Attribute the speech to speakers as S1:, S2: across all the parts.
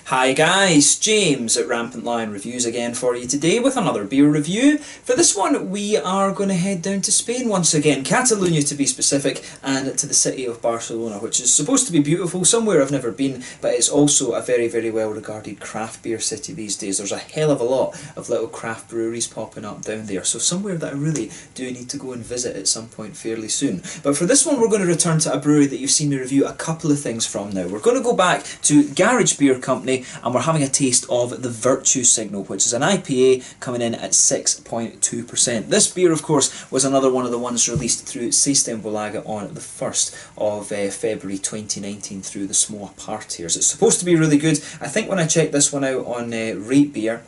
S1: Hi guys, James at Rampant Lion Reviews again for you today with another beer review. For this one we are going to head down to Spain once again, Catalunya to be specific, and to the city of Barcelona, which is supposed to be beautiful, somewhere I've never been, but it's also a very well regarded craft beer city these days. There's a hell of a lot of little craft breweries popping up down there, so somewhere that I really do need to go and visit at some point fairly soon. But for this one we're going to return to a brewery that you've seen me review a couple of things from now. We're going to go back to Garage Beer Company, and we're having a taste of the Virtue Signal, which is an IPA coming in at 6.2%. This beer, of course, was another one of the ones released through Systembolaget on the 1st of February 2019 through the small partiers. It's supposed to be really good. I think when I checked this one out on Rate Beer,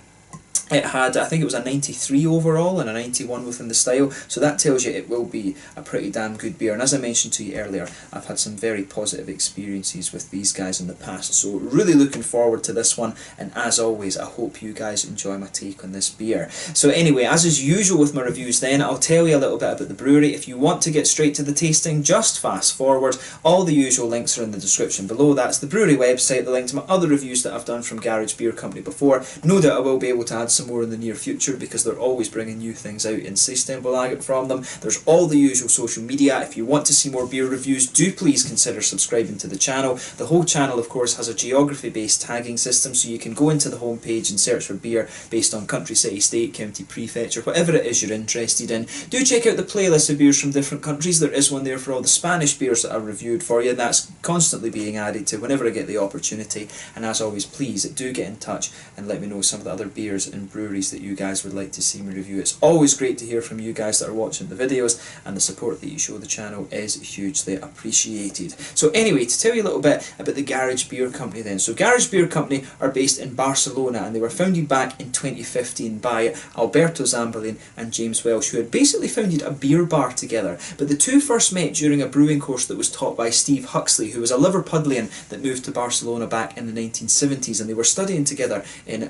S1: it had, I think it was a 93 overall and a 91 within the style, so that tells you it will be a pretty damn good beer. And as I mentioned to you earlier, I've had some very positive experiences with these guys in the past, so really looking forward to this one, and as always I hope you guys enjoy my take on this beer. So anyway, as is usual with my reviews then, I'll tell you a little bit about the brewery. If you want to get straight to the tasting, just fast forward. All the usual links are in the description below. That's the brewery website, the link to my other reviews that I've done from Garage Beer Company before. No doubt I will be able to add some more in the near future because they're always bringing new things out in Systembolaget from them. There's all the usual social media. If you want to see more beer reviews, do please consider subscribing to the channel. The whole channel, of course, has a geography-based tagging system, so you can go into the homepage and search for beer based on country, city, state, county, prefecture, whatever it is you're interested in. Do check out the playlist of beers from different countries. There is one there for all the Spanish beers that I've reviewed for you, and that's constantly being added to whenever I get the opportunity. And as always, please do get in touch and let me know some of the other beers and breweries that you guys would like to see me review. It's always great to hear from you guys that are watching the videos, and the support that you show the channel is hugely appreciated. So anyway, to tell you a little bit about the Garage Beer Company then. So Garage Beer Company are based in Barcelona, and they were founded back in 2015 by Alberto Zambalin and James Welsh, who had basically founded a beer bar together. But the two first met during a brewing course that was taught by Steve Huxley, who was a Liverpudlian that moved to Barcelona back in the 1970s, and they were studying together in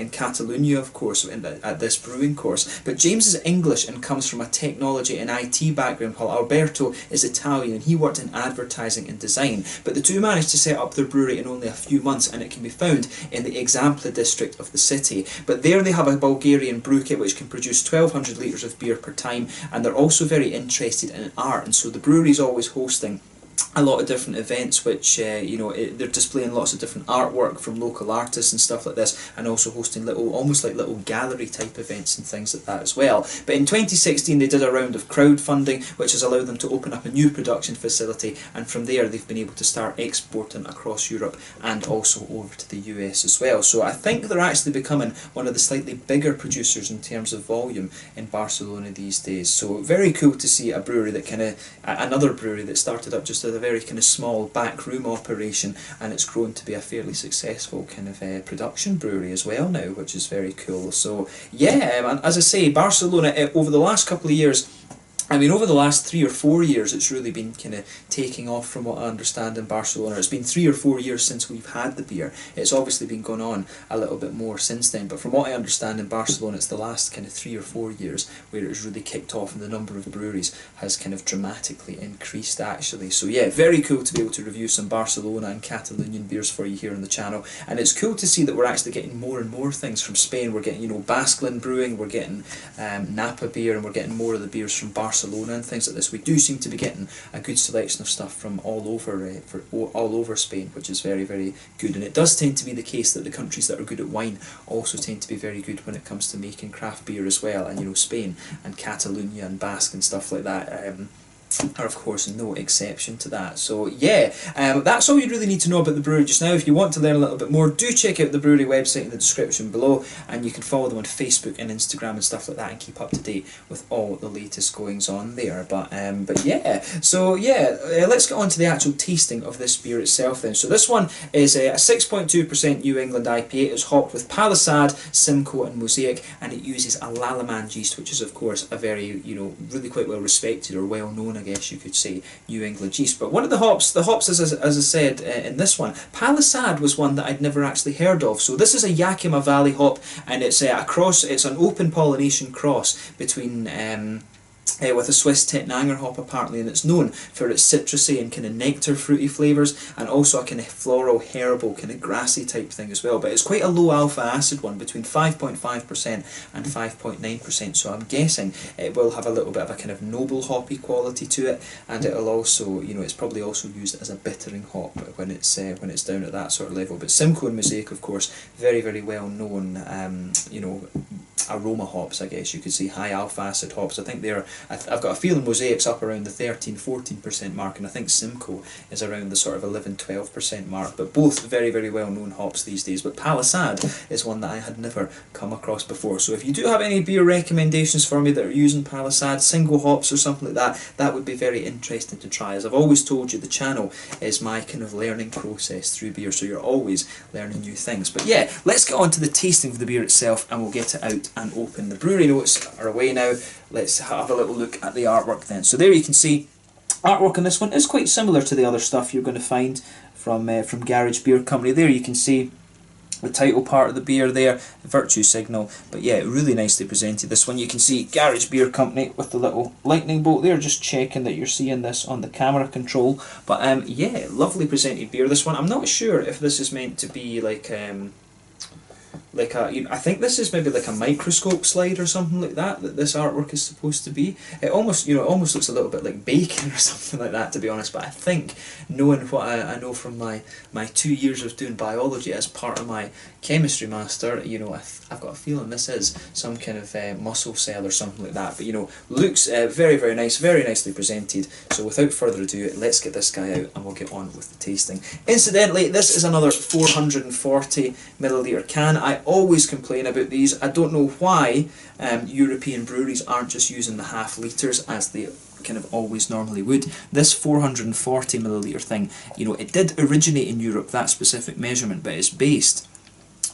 S1: Catalunya, of course, at this brewing course. But James is English and comes from a technology and IT background, while Alberto is Italian and he worked in advertising and design. But the two managed to set up their brewery in only a few months, and it can be found in the Exempla district of the city. But there they have a Bulgarian brew kit which can produce 1200 litres of beer per time, and they're also very interested in art, and so the brewery is always hosting a lot of different events which, they're displaying lots of different artwork from local artists and stuff like this, and also hosting almost like little gallery type events and things like that as well. But in 2016 they did a round of crowdfunding which has allowed them to open up a new production facility, and from there they've been able to start exporting across Europe and also over to the US as well. So I think they're actually becoming one of the slightly bigger producers in terms of volume in Barcelona these days. So very cool to see a brewery that another brewery that started up just a very kind of small backroom operation, and it's grown to be a fairly successful kind of production brewery as well now, which is very cool. So yeah, as I say, Barcelona over the last couple of years, over the last 3 or 4 years, it's really been kind of taking off from what I understand in Barcelona. It's been 3 or 4 years since we've had the beer. It's obviously been going on a little bit more since then, but from what I understand in Barcelona, it's the last kind of 3 or 4 years where it's really kicked off, and the number of breweries has kind of dramatically increased actually. So yeah, very cool to be able to review some Barcelona and Catalonian beers for you here on the channel, and it's cool to see that we're actually getting more and more things from Spain. We're getting, Basklin Brewing, we're getting Napa beer, and we're getting more of the beers from Barcelona and things like this. We do seem to be getting a good selection of stuff from all over Spain, which is very good. And it does tend to be the case that the countries that are good at wine also tend to be very good when it comes to making craft beer as well. And Spain and Catalunya and Basque and stuff like that are of course no exception to that. So yeah, that's all you really need to know about the brewery just now. If you want to learn a little bit more, do check out the brewery website in the description below, and you can follow them on Facebook and Instagram and stuff like that, and keep up to date with all the latest goings on there. But yeah, so yeah, let's get on to the actual tasting of this beer itself then. So this one is a 6.2% New England IPA. It's hopped with Palisade, Simcoe and Mosaic, and it uses a Lallemand yeast, which is of course a very, really quite well respected or well known, I guess you could say, New England yeast. But one of the hops as I said in this one, Palisade was one that I'd never actually heard of. So this is a Yakima Valley hop, and it's an open pollination cross between with a Swiss Tettnanger hop apparently, and it's known for its citrusy and kind of nectar fruity flavours, and also a kind of floral, herbal, kind of grassy type thing as well. But it's quite a low alpha acid one, between 5.5% and 5.9%, so I'm guessing it will have a little bit of a kind of noble hoppy quality to it, and it'll also, you know, it's probably also used as a bittering hop when it's down at that sort of level. But Simcoe and Mosaic, of course, very, very well known, you know, aroma hops, I guess you could say, high alpha acid hops. I think they're, I've got a feeling Mosaic's up around the 13-14% mark, and I think Simcoe is around the sort of 11-12% mark, but both very, very well known hops these days. But Palisade is one that I had never come across before, so if you do have any beer recommendations for me that are using Palisade, single hops or something like that, that would be very interesting to try. As I've always told you, the channel is my kind of learning process through beer, so you're always learning new things. But yeah, let's get on to the tasting of the beer itself, and we'll get it out and open. The brewery notes are away now. Let's have a little look at the artwork then. So there you can see artwork on this one is quite similar to the other stuff you're going to find from Garage Beer Company. There you can see the title part of the beer there, the virtue signal. But yeah, really nicely presented. This one you can see Garage Beer Company with the little lightning bolt there, just checking that you're seeing this on the camera control. But yeah, lovely presented beer, this one. I'm not sure if this is meant to be like a, I think this is maybe like a microscope slide or something like that this artwork is supposed to be. It almost, you know, it almost looks a little bit like bacon or something like that, to be honest. But I think, knowing what I know from my 2 years of doing biology as part of my chemistry master, you know, I've got a feeling this is some kind of muscle cell or something like that. But you know, looks very, very nice, very nicely presented. So without further ado, let's get this guy out and we'll get on with the tasting. Incidentally, this is another 440ml can. I always complain about these. I don't know why European breweries aren't just using the half litres as they kind of always normally would. This 440ml thing, you know, it did originate in Europe, that specific measurement, but it's based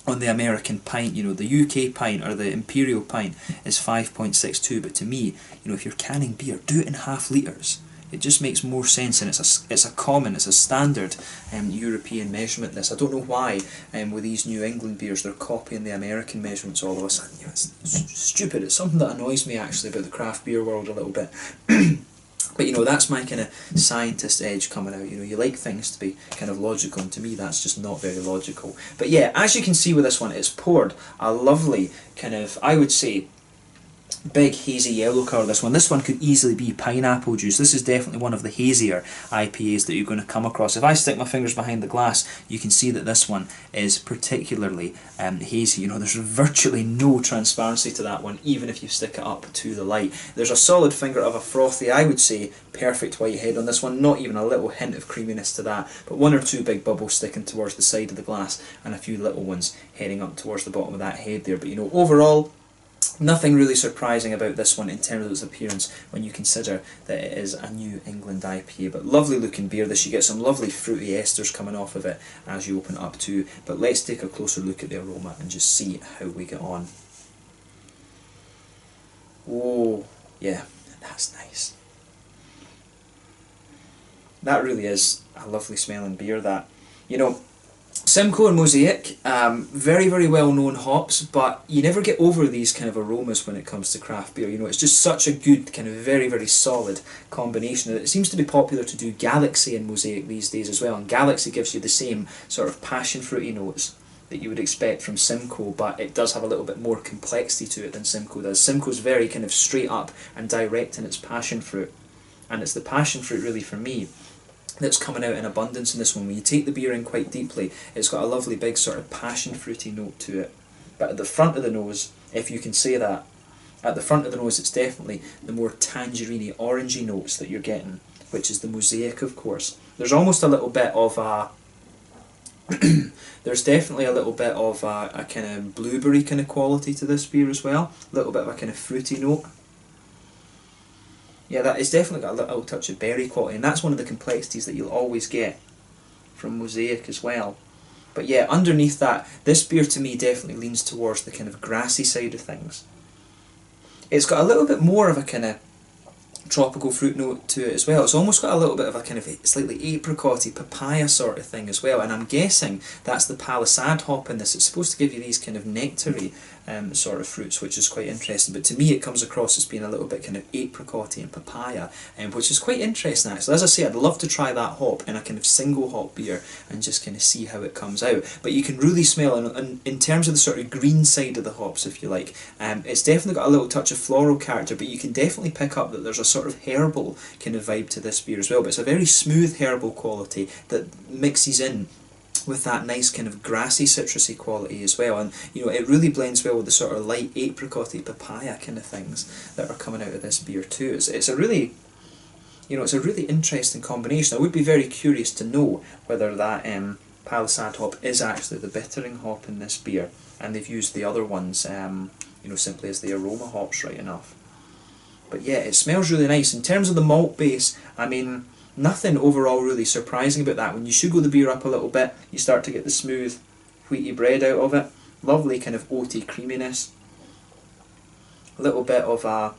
S1: on the American pint. You know, the UK pint or the Imperial pint is 5.62, but to me, you know, if you're canning beer, do it in half litres. It just makes more sense, and it's a standard European measurement. This, I don't know why with these New England beers they're copying the American measurements all of a sudden. You know, it's stupid. It's something that annoys me actually about the craft beer world a little bit. But you know, that's my kind of scientist edge coming out. You know, you like things to be kind of logical, and to me that's just not very logical. But yeah, as you can see with this one, it's poured a lovely kind of, I would say, big hazy yellow colour. This one could easily be pineapple juice. This is definitely one of the hazier IPAs that you're going to come across. If I stick my fingers behind the glass, you can see that this one is particularly hazy. You know, there's virtually no transparency to that one, even if you stick it up to the light. There's a solid finger of a frothy, I would say, perfect white head on this one. Not even a little hint of creaminess to that, but one or two big bubbles sticking towards the side of the glass, and a few little ones heading up towards the bottom of that head there. But you know, overall, nothing really surprising about this one in terms of its appearance when you consider that it is a New England IPA. But lovely looking beer this. You get some lovely fruity esters coming off of it as you open it up too. But let's take a closer look at the aroma and just see how we get on. Oh yeah, that's nice. That really is a lovely smelling beer, that. You know, Simcoe and Mosaic, very, very well known hops, but you never get over these kind of aromas when it comes to craft beer. You know, it's just such a good, kind of very, very solid combination. It seems to be popular to do Galaxy and Mosaic these days as well, and Galaxy gives you the same sort of passion fruity notes that you would expect from Simcoe, but it does have a little bit more complexity to it than Simcoe does. Simcoe's very kind of straight up and direct in its passion fruit, and it's the passion fruit really for me that's coming out in abundance in this one. When you take the beer in quite deeply, it's got a lovely big sort of passion fruity note to it. But at the front of the nose, if you can say that, at the front of the nose it's definitely the more tangerine orangey notes that you're getting, which is the Mosaic, of course. There's almost a little bit of a there's definitely a little bit of a kind of blueberry kind of quality to this beer as well. A little bit of a kind of fruity note. Yeah, that is definitely got a little touch of berry quality, and that's one of the complexities that you'll always get from Mosaic as well. But yeah, underneath that, this beer to me definitely leans towards the kind of grassy side of things. It's got a little bit more of a kind of tropical fruit note to it as well. It's almost got a little bit of a kind of slightly apricotty, papaya sort of thing as well, and I'm guessing that's the Palisade hop in this. It's supposed to give you these kind of nectary sort of fruits, which is quite interesting. But to me, it comes across as being a little bit kind of apricotty and papaya, which is quite interesting actually. As I say, I'd love to try that hop in a kind of single hop beer and just kind of see how it comes out. But you can really smell, and in terms of the sort of green side of the hops, if you like, it's definitely got a little touch of floral character, but you can definitely pick up that there's a sort of herbal kind of vibe to this beer as well. But it's a very smooth herbal quality that mixes in with that nice kind of grassy citrusy quality as well, and you know, it really blends well with the sort of light apricotty papaya kind of things that are coming out of this beer too. It's a really, you know, it's a really interesting combination. I would be very curious to know whether that palisade hop is actually the bittering hop in this beer, and they've used the other ones, you know, simply as the aroma hops, right enough. But yeah, it smells really nice. In terms of the malt base, I mean, nothing overall really surprising about that. When you sugar the beer up a little bit, you start to get the smooth wheaty bread out of it. Lovely kind of oaty creaminess. A little bit of a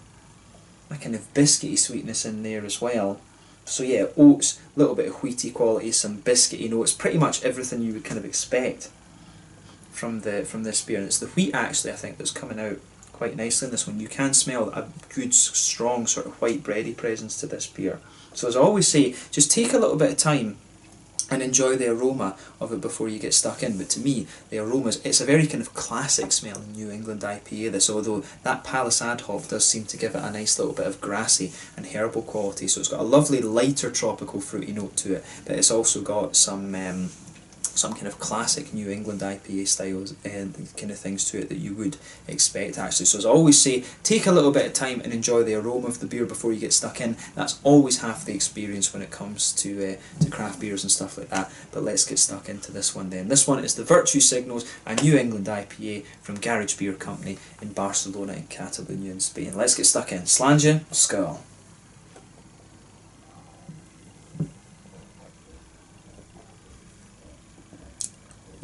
S1: kind of biscuity sweetness in there as well. So yeah, oats, a little bit of wheaty quality, some biscuity notes, pretty much everything you would kind of expect from this beer. And it's the wheat actually, I think, that's coming out quite nicely in this one. You can smell a good strong sort of white bready presence to this beer. So as I always say, just take a little bit of time and enjoy the aroma of it before you get stuck in. But to me, the aromas, it's a very kind of classic smelling New England IPA this, although that palisade hop does seem to give it a nice little bit of grassy and herbal quality. So it's got a lovely lighter tropical fruity note to it, but it's also got some kind of classic New England IPA styles and kind of things to it that you would expect actually. So as I always say, take a little bit of time and enjoy the aroma of the beer before you get stuck in. That's always half the experience when it comes to craft beers and stuff like that. But let's get stuck into this one then. This one is the Virtue Signals, a New England IPA from Garage Beer Company in Barcelona in Catalunya in Spain. Let's get stuck in. Slàinte, skål.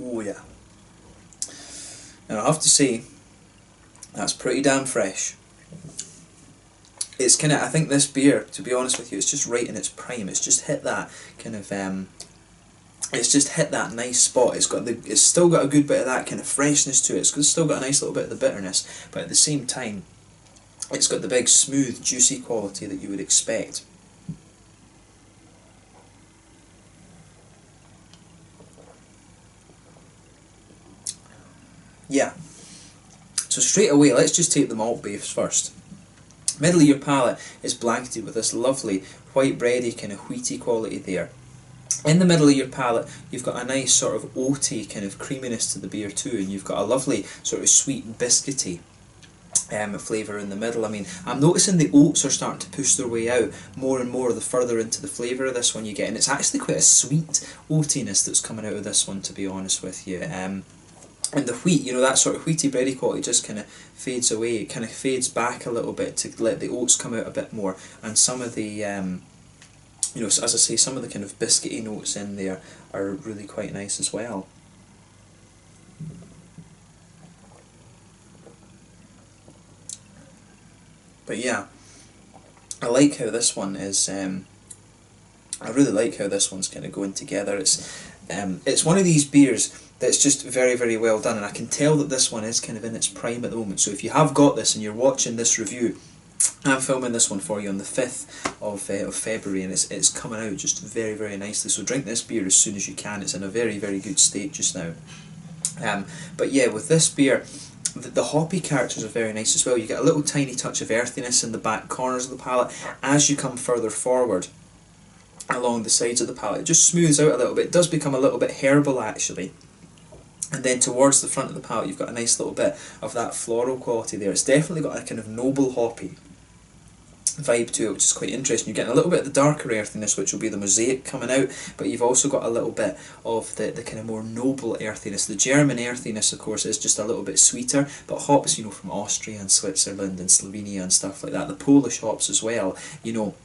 S1: Oh yeah. Now I have to say, that's pretty damn fresh. It's kind of, I think this beer, to be honest with you, it's just right in its prime. It's just hit that kind of, it's just hit that nice spot. It's still got a good bit of that kind of freshness to it. It's still got a nice little bit of the bitterness, but at the same time, it's got the big smooth, juicy quality that you would expect. Yeah, so straight away, let's just take the malt base first. Middle of your palate is blanketed with this lovely white bready kind of wheaty quality there. In the middle of your palate, you've got a nice sort of oaty kind of creaminess to the beer too, and you've got a lovely sort of sweet biscuity flavour in the middle. I mean, I'm noticing the oats are starting to push their way out more and more the further into the flavour of this one you get, and it's actually quite a sweet oatiness that's coming out of this one, to be honest with you. And the wheat, you know, that sort of wheaty bready quality just kind of fades away. It kind of fades back a little bit to let the oats come out a bit more, and some of the, you know, as I say, some of the kind of biscuity notes in there are really quite nice as well. But yeah, I like how this one is. I really like how this one's kind of going together. It's one of these beers that's just very, very well done, and I can tell that this one is kind of in its prime at the moment. So if you have got this and you're watching this review, I'm filming this one for you on the 5th of February, and it's coming out just very, very nicely. So drink this beer as soon as you can. It's in a very, very good state just now. But yeah, with this beer, the hoppy characters are very nice as well. You get a little tiny touch of earthiness in the back corners of the palate as you come further forward along the sides of the palate. It just smooths out a little bit. It does become a little bit herbal actually. And then towards the front of the palate, you've got a nice little bit of that floral quality there. It's definitely got a kind of noble hoppy vibe to it, which is quite interesting. You're getting a little bit of the darker earthiness, which will be the mosaic coming out, but you've also got a little bit of the kind of more noble earthiness. The German earthiness, of course, is just a little bit sweeter, but hops, you know, from Austria and Switzerland and Slovenia and stuff like that, the Polish hops as well, you know,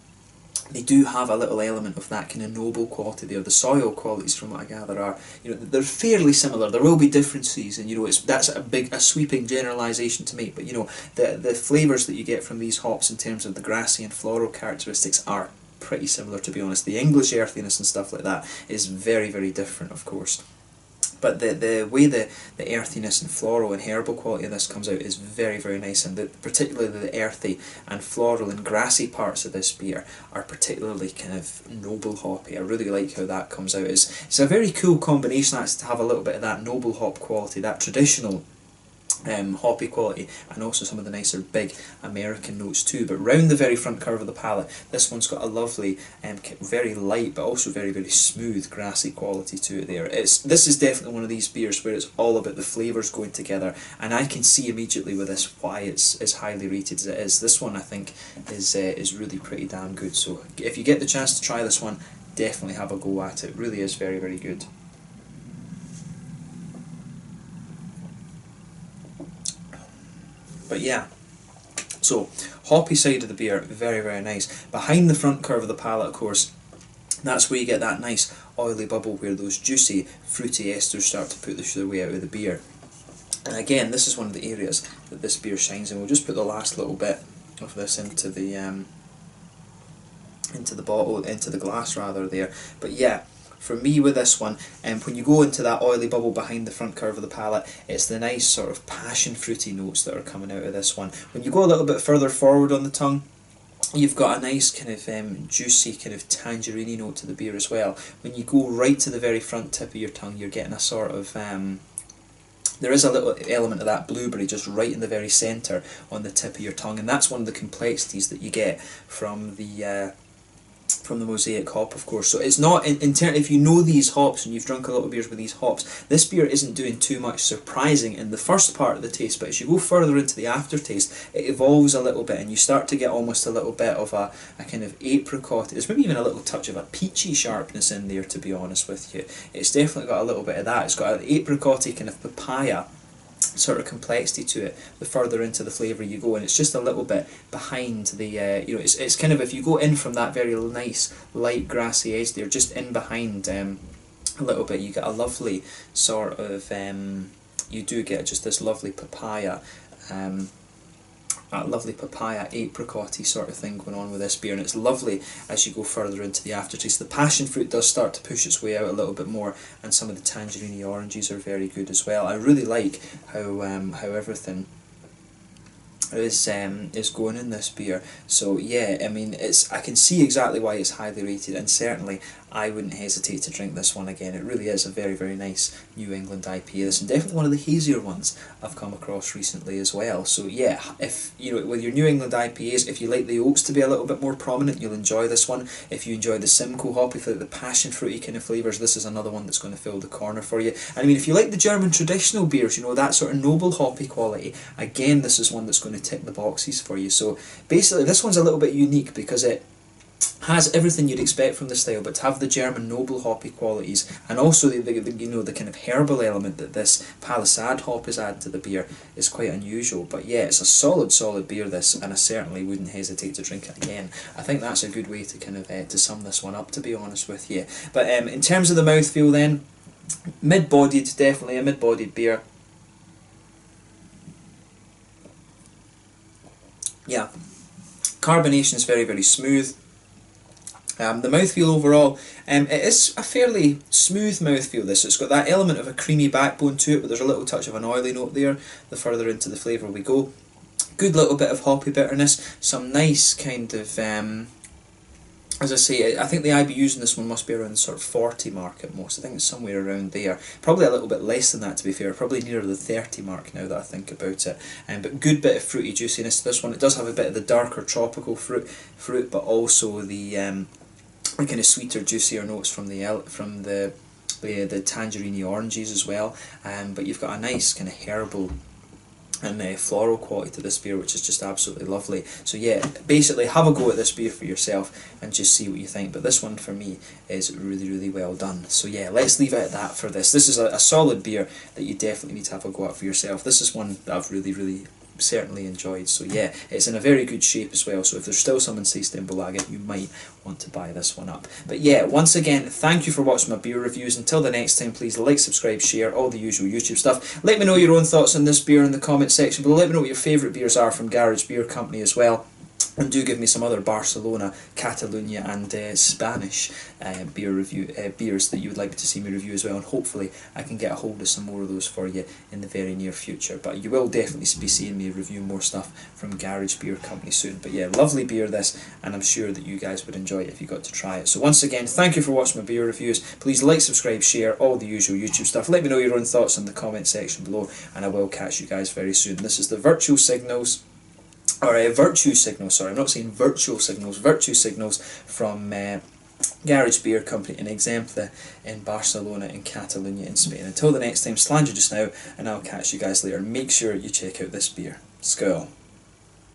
S1: they do have a little element of that kind of noble quality there. The soil qualities, from what I gather, are, you know, they're fairly similar. There will be differences, and you know, that's a sweeping generalisation to make. But you know, the flavours that you get from these hops in terms of the grassy and floral characteristics are pretty similar, to be honest. The English earthiness and stuff like that is very, very different, of course. But the way the earthiness and floral and herbal quality of this comes out is very, very nice, and particularly the earthy and floral and grassy parts of this beer are particularly kind of noble hoppy. I really like how that comes out. It's a very cool combination, that's to have a little bit of that noble hop quality, that traditional hoppy quality, and also some of the nicer big American notes too. But round the very front curve of the palate, this one's got a lovely, very light but also very, very smooth grassy quality to it there. This is definitely one of these beers where it's all about the flavours going together, and I can see immediately with this why it's as highly rated as it is. This one I think is really pretty damn good, so if you get the chance to try this one, definitely have a go at it. It really is very, very good. But yeah, so hoppy side of the beer, very, very nice. Behind the front curve of the palate, of course, that's where you get that nice oily bubble where those juicy fruity esters start to put their way out of the beer. And again, this is one of the areas that this beer shines in. We'll just put the last little bit of this into the bottle, into the glass rather there. But yeah, for me with this one, when you go into that oily bubble behind the front curve of the palate, it's the nice sort of passion fruity notes that are coming out of this one. When you go a little bit further forward on the tongue, you've got a nice kind of juicy kind of tangerine note to the beer as well. When you go right to the very front tip of your tongue, you're getting a sort of there is a little element of that blueberry just right in the very centre on the tip of your tongue, and that's one of the complexities that you get from the Mosaic hop, of course. So it's not, if you know these hops and you've drunk a lot of beers with these hops, this beer isn't doing too much surprising in the first part of the taste, but as you go further into the aftertaste, it evolves a little bit and you start to get almost a little bit of a kind of apricot. There's maybe even a little touch of a peachy sharpness in there, to be honest with you. It's definitely got a little bit of that. It's got an apricot-y kind of papaya sort of complexity to it the further into the flavour you go, and it's just a little bit behind the it's kind of, if you go in from that very nice light grassy edge there, just in behind a little bit, you get a lovely sort of you do get just this lovely papaya apricot-y sort of thing going on with this beer, and it's lovely as you go further into the aftertaste. The passion fruit does start to push its way out a little bit more, and some of the tangerine oranges are very good as well. I really like how everything is going in this beer. So yeah, I mean, I can see exactly why it's highly rated, and certainly I wouldn't hesitate to drink this one again. It really is a very, very nice New England IPA. This, and definitely one of the hazier ones I've come across recently as well. So yeah, if with your New England IPAs, if you like the oats to be a little bit more prominent, you'll enjoy this one. If you enjoy the Simcoe hop, if you like the passion fruity kind of flavours, this is another one that's going to fill the corner for you. And I mean, if you like the German traditional beers, that sort of noble hoppy quality, again, this is one that's going to tick the boxes for you. So basically, this one's a little bit unique because it has everything you'd expect from the style, but to have the German noble hoppy qualities, and also the kind of herbal element that this Palisade hop has added to the beer is quite unusual. But yeah, it's a solid beer, this, and I certainly wouldn't hesitate to drink it again. I think that's a good way to kind of to sum this one up, to be honest with you. But in terms of the mouthfeel then, mid-bodied, definitely a mid-bodied beer. Yeah, carbonation is very, very smooth. The mouthfeel overall, it is a fairly smooth mouthfeel, this. It's got that element of a creamy backbone to it, but there's a little touch of an oily note there the further into the flavour we go. Good little bit of hoppy bitterness, some nice kind of, as I say, I think the IBUs in this one must be around the sort of 40 mark at most. I think it's somewhere around there. Probably a little bit less than that, to be fair. Probably nearer the 30 mark now that I think about it. But good bit of fruity juiciness to this one. It does have a bit of the darker tropical fruit, but also the kind of sweeter, juicier notes from the tangerine oranges as well. But you've got a nice kind of herbal and floral quality to this beer, which is just absolutely lovely. So yeah, basically have a go at this beer for yourself and just see what you think. But this one for me is really, really well done. So yeah, let's leave it at that for this. This is a solid beer that you definitely need to have a go at for yourself. This is one that I've really, really certainly enjoyed. So yeah, it's in a very good shape as well, so if there's still some in Systembolaget, you might want to buy this one up. But yeah, once again, thank you for watching my beer reviews. Until the next time, please like, subscribe, share, all the usual YouTube stuff. Let me know your own thoughts on this beer in the comment section below. Let me know what your favourite beers are from Garage Beer Company as well. And do give me some other Barcelona, Catalunya and Spanish beers that you would like to see me review as well, and hopefully I can get a hold of some more of those for you in the very near future. But you will definitely be seeing me review more stuff from Garage Beer Company soon. But yeah, lovely beer this, and I'm sure that you guys would enjoy it if you got to try it. So once again, thank you for watching my beer reviews. Please like, subscribe, share, all the usual YouTube stuff. Let me know your own thoughts in the comment section below, and I will catch you guys very soon. This is the Virtual Signals, or Virtue Signals, sorry, I'm not saying Virtual Signals, Virtue Signals from Garage Beer Company in Exempla in Barcelona in Catalunya in Spain. Until the next time, Slanger just now, and I'll catch you guys later. Make sure you check out this beer. Skål.